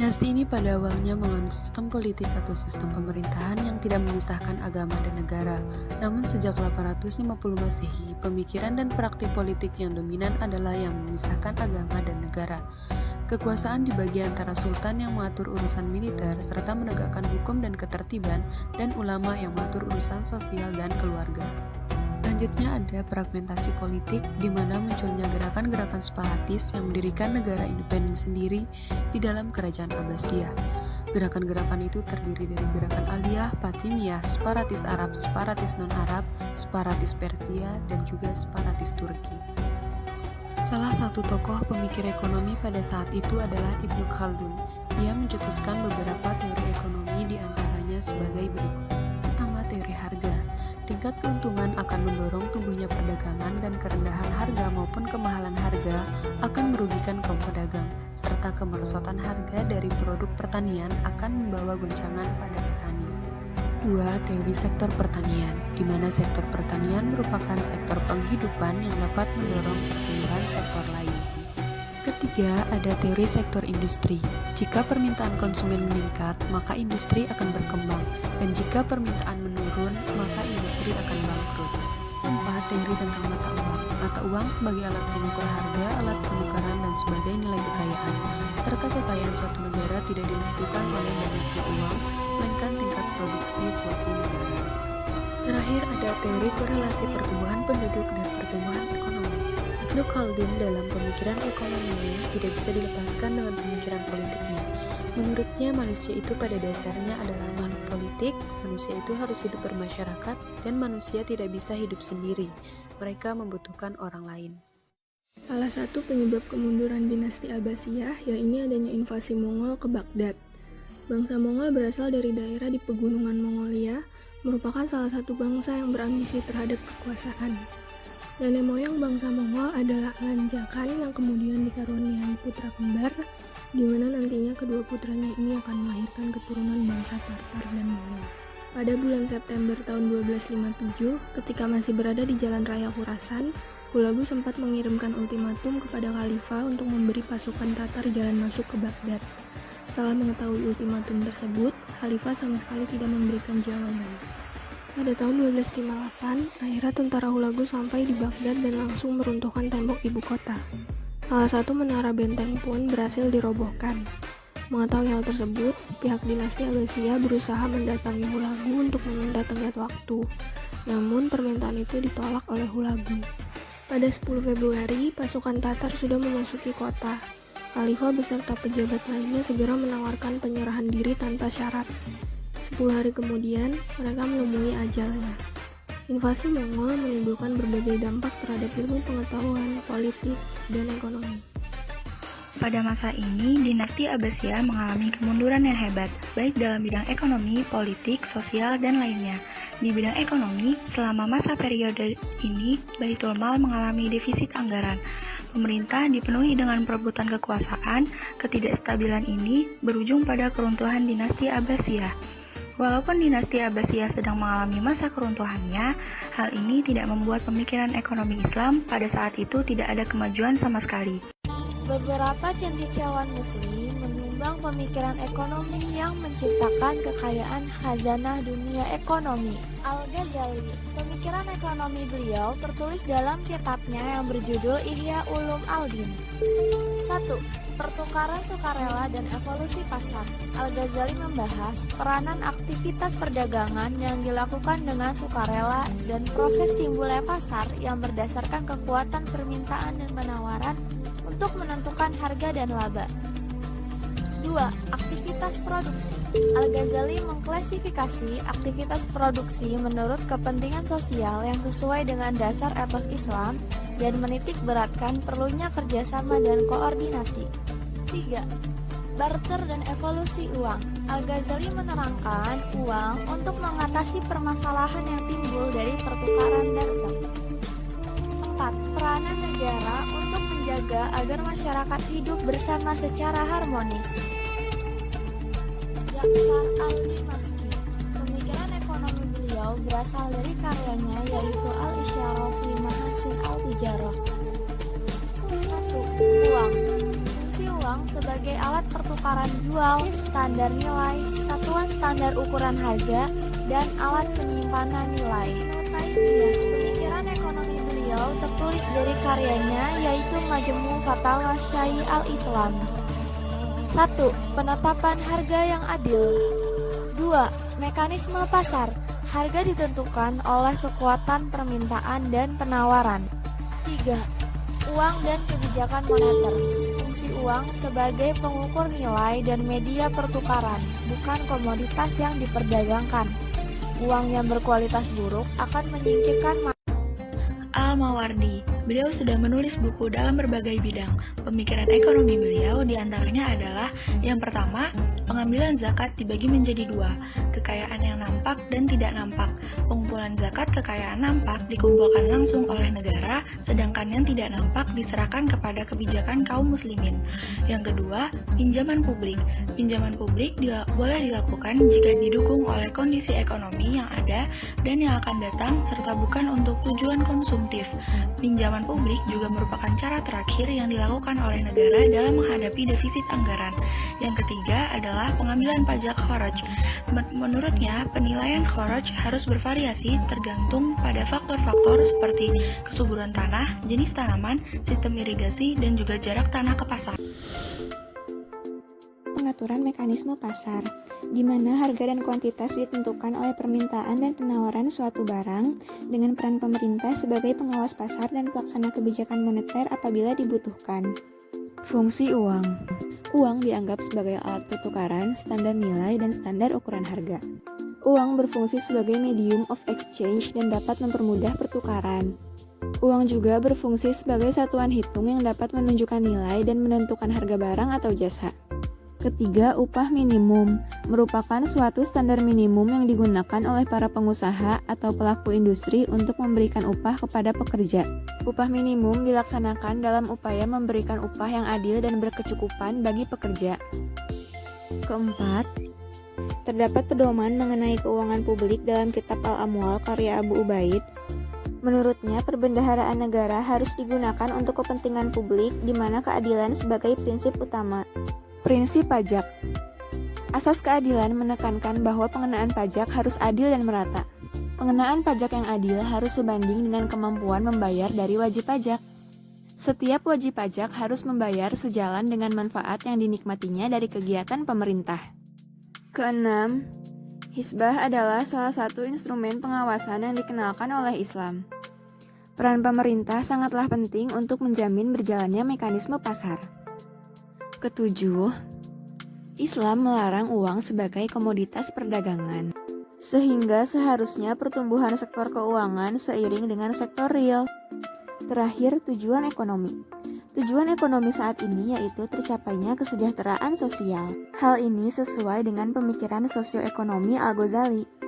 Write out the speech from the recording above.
Dinasti ini pada awalnya menganut sistem politik atau sistem pemerintahan yang tidak memisahkan agama dan negara. Namun sejak 850 Masehi, pemikiran dan praktik politik yang dominan adalah yang memisahkan agama dan negara. Kekuasaan dibagi antara sultan yang mengatur urusan militer serta menegakkan hukum dan ketertiban, dan ulama yang mengatur urusan sosial dan keluarga. Selanjutnya ada fragmentasi politik, di mana munculnya gerakan-gerakan separatis yang mendirikan negara independen sendiri di dalam kerajaan Abbasiyah. Gerakan-gerakan itu terdiri dari gerakan Aliyah, Fatimiyah, separatis Arab, separatis non-Arab, separatis Persia, dan juga separatis Turki. Salah satu tokoh pemikir ekonomi pada saat itu adalah Ibnu Khaldun. Ia mencetuskan beberapa teori ekonomi, di antaranya sebagai berikut. Pertama, teori harga. Tingkat keuntungan akan mendorong tumbuhnya perdagangan, dan kerendahan harga maupun kemahalan harga akan merugikan kaum pedagang, serta kemerosotan harga dari produk pertanian akan membawa goncangan pada petani. 2. Teori sektor pertanian, di mana sektor pertanian merupakan sektor penghidupan yang dapat mendorong pertumbuhan sektor lain. Ketiga, ada teori sektor industri. Jika permintaan konsumen meningkat, maka industri akan berkembang, dan jika permintaan menurun, maka industri akan bangkrut. 4. Teori tentang mata uang. Mata uang sebagai alat pengukur harga, alat penukaran, dan sebagai nilai kekayaan, serta kekayaan suatu negara tidak ditentukan oleh banyaknya uang, melainkan tingkat produksi suatu negara. Terakhir, ada teori korelasi pertumbuhan penduduk dan pertumbuhan ekonomi. Ibnu Khaldun dalam pemikiran ekonominya tidak bisa dilepaskan dengan pemikiran politiknya. Menurutnya, manusia itu pada dasarnya adalah makhluk politik, manusia itu harus hidup bermasyarakat, dan manusia tidak bisa hidup sendiri. Mereka membutuhkan orang lain. Salah satu penyebab kemunduran dinasti Abbasiyah yaitu adanya invasi Mongol ke Baghdad. Bangsa Mongol berasal dari daerah di pegunungan Mongolia, merupakan salah satu bangsa yang berambisi terhadap kekuasaan. Nenek moyang bangsa Mongol adalah Lanjakan yang kemudian dikaruniai putra kembar, di mana nantinya kedua putranya ini akan melahirkan keturunan bangsa Tartar dan Mongol. Pada bulan September tahun 1257, ketika masih berada di jalan raya Khurasan, Hulagu sempat mengirimkan ultimatum kepada Khalifah untuk memberi pasukan Tatar jalan masuk ke Baghdad. Setelah mengetahui ultimatum tersebut, Khalifah sama sekali tidak memberikan jawaban. Pada tahun 1258, akhirnya tentara Hulagu sampai di Baghdad dan langsung meruntuhkan tembok ibu kota. Salah satu menara benteng pun berhasil dirobohkan. Mengetahui hal tersebut, pihak dinasti Abbasiyah berusaha mendatangi Hulagu untuk meminta tenggat waktu. Namun permintaan itu ditolak oleh Hulagu. Pada 10 Februari, pasukan Tatar sudah memasuki kota. Khalifah beserta pejabat lainnya segera menawarkan penyerahan diri tanpa syarat. 10 hari kemudian, mereka menemui ajalnya. Invasi Mongol menimbulkan berbagai dampak terhadap ilmu pengetahuan, politik, dan ekonomi. Pada masa ini, dinasti Abbasiyah mengalami kemunduran yang hebat, baik dalam bidang ekonomi, politik, sosial, dan lainnya. Di bidang ekonomi, selama masa periode ini, Baitul Mal mengalami defisit anggaran. Pemerintah dipenuhi dengan perebutan kekuasaan. Ketidakstabilan ini berujung pada keruntuhan dinasti Abbasiyah. Walaupun dinasti Abbasiyah sedang mengalami masa keruntuhannya, hal ini tidak membuat pemikiran ekonomi Islam pada saat itu tidak ada kemajuan sama sekali. Beberapa cendekiawan muslim menyumbang pemikiran ekonomi yang menciptakan kekayaan khazanah dunia ekonomi. Al-Ghazali, pemikiran ekonomi beliau tertulis dalam kitabnya yang berjudul Ihya Ulum Al-Din. 1. Pertukaran sukarela dan evolusi pasar. Al-Ghazali membahas peranan aktivitas perdagangan yang dilakukan dengan sukarela dan proses timbulnya pasar yang berdasarkan kekuatan permintaan dan penawaran untuk menentukan harga dan laba. 2. Aktivitas produksi. Al-Ghazali mengklasifikasi aktivitas produksi menurut kepentingan sosial yang sesuai dengan dasar etos Islam dan menitik beratkan perlunya kerjasama dan koordinasi. 3. Barter dan evolusi uang. Al-Ghazali menerangkan uang untuk mengatasi permasalahan yang timbul dari pertukaran dagang. 4. Peranan negara untuk menjaga agar masyarakat hidup bersama secara harmonis. Ja'far al-Dimashqi, pemikiran ekonomi beliau berasal dari karyanya yaitu Al-Isyarah fi Mahasin al-Tijarah. 1. Uang. Fungsi uang uang sebagai alat pertukaran jual, standar nilai, satuan standar ukuran harga, dan alat penyimpanan nilai. Pemikiran ekonomi beliau tertulis dari karyanya yaitu Majmu' Fatawa Syai al-Islam. 1. Penetapan harga yang adil. 2. Mekanisme pasar. Harga ditentukan oleh kekuatan permintaan dan penawaran. 3. Uang dan kebijakan moneter. Fungsi uang sebagai pengukur nilai dan media pertukaran, bukan komoditas yang diperdagangkan. Uang yang berkualitas buruk akan menyingkirkan Al-Mawardi. Beliau sudah menulis buku dalam berbagai bidang. Pemikiran ekonomi beliau diantaranya adalah yang pertama, pengambilan zakat dibagi menjadi dua, kekayaan yang nampak dan tidak nampak. Pengumpulan zakat kekayaan nampak dikumpulkan langsung oleh negara, sedangkan yang tidak nampak diserahkan kepada kebijakan kaum muslimin. Yang kedua, pinjaman publik. Pinjaman publik boleh dilakukan jika didukung oleh kondisi ekonomi yang ada dan yang akan datang, serta bukan untuk tujuan konsumtif. Pinjaman publik juga merupakan cara terakhir yang dilakukan oleh negara dalam menghadapi defisit anggaran. Yang ketiga adalah pengambilan pajak kharaj. Menurutnya, penilaian kharaj harus bervariasi tergantung pada faktor-faktor seperti kesuburan tanah, jenis tanaman, sistem irigasi, dan juga jarak tanah ke pasar. Pengaturan mekanisme pasar, di mana harga dan kuantitas ditentukan oleh permintaan dan penawaran suatu barang, dengan peran pemerintah sebagai pengawas pasar dan pelaksana kebijakan moneter apabila dibutuhkan. Fungsi uang. Uang dianggap sebagai alat pertukaran, standar nilai, dan standar ukuran harga. Uang berfungsi sebagai medium of exchange dan dapat mempermudah pertukaran. Uang juga berfungsi sebagai satuan hitung yang dapat menunjukkan nilai dan menentukan harga barang atau jasa. Ketiga, upah minimum merupakan suatu standar minimum yang digunakan oleh para pengusaha atau pelaku industri untuk memberikan upah kepada pekerja. Upah minimum dilaksanakan dalam upaya memberikan upah yang adil dan berkecukupan bagi pekerja. Keempat, terdapat pedoman mengenai keuangan publik dalam Kitab Al-Amwal karya Abu Ubaid. Menurutnya, perbendaharaan negara harus digunakan untuk kepentingan publik, di mana keadilan sebagai prinsip utama. Prinsip pajak. Asas keadilan menekankan bahwa pengenaan pajak harus adil dan merata. Pengenaan pajak yang adil harus sebanding dengan kemampuan membayar dari wajib pajak. Setiap wajib pajak harus membayar sejalan dengan manfaat yang dinikmatinya dari kegiatan pemerintah. Keenam, Hizbah adalah salah satu instrumen pengawasan yang dikenalkan oleh Islam. Peran pemerintah sangatlah penting untuk menjamin berjalannya mekanisme pasar. Ketujuh, Islam melarang uang sebagai komoditas perdagangan, sehingga seharusnya pertumbuhan sektor keuangan seiring dengan sektor real. Terakhir, tujuan ekonomi. Tujuan ekonomi saat ini yaitu tercapainya kesejahteraan sosial. Hal ini sesuai dengan pemikiran sosioekonomi Al-Ghazali.